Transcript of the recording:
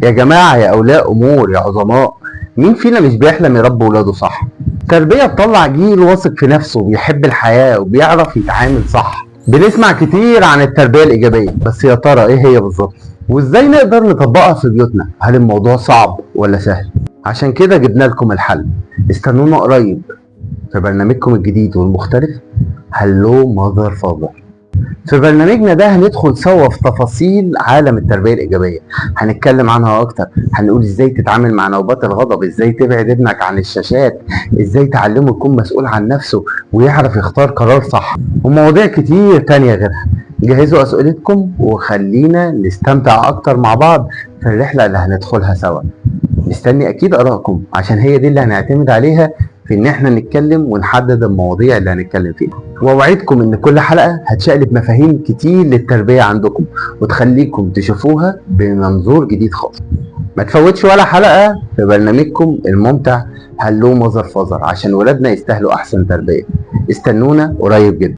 يا جماعة يا أولياء أمور يا عظماء، مين فينا مش بيحلم يربي ولاده صح؟ تربية تطلع جيل واثق في نفسه وبيحب الحياة وبيعرف يتعامل صح. بنسمع كتير عن التربية الإيجابية، بس يا ترى إيه هي بالظبط؟ وإزاي نقدر نطبقها في بيوتنا؟ هل الموضوع صعب ولا سهل؟ عشان كده جبنا لكم الحل. استنونا قريب في برنامجكم الجديد والمختلف هلو ماذر فاذر. في برنامجنا ده هندخل سوا في تفاصيل عالم التربية الإيجابية، هنتكلم عنها أكتر، هنقول إزاي تتعامل مع نوبات الغضب، إزاي تبعد ابنك عن الشاشات، إزاي تعلمه يكون مسؤول عن نفسه ويعرف يختار قرار صح، ومواضيع كتير تانية غيرها. جهزوا أسئلتكم وخلينا نستمتع أكتر مع بعض في الرحلة اللي هندخلها سوا. مستني أكيد آرائكم عشان هي دي اللي هنعتمد عليها في ان احنا نتكلم ونحدد المواضيع اللي هنتكلم فيها. واوعدكم ان كل حلقة هتشقلب مفاهيم كتير للتربية عندكم وتخليكم تشوفوها بمنظور جديد خالص. ما تفوتش ولا حلقة في برنامجكم الممتع هلو ماذر فاذر عشان ولادنا يستاهلوا احسن تربية. استنونا قريب جدا.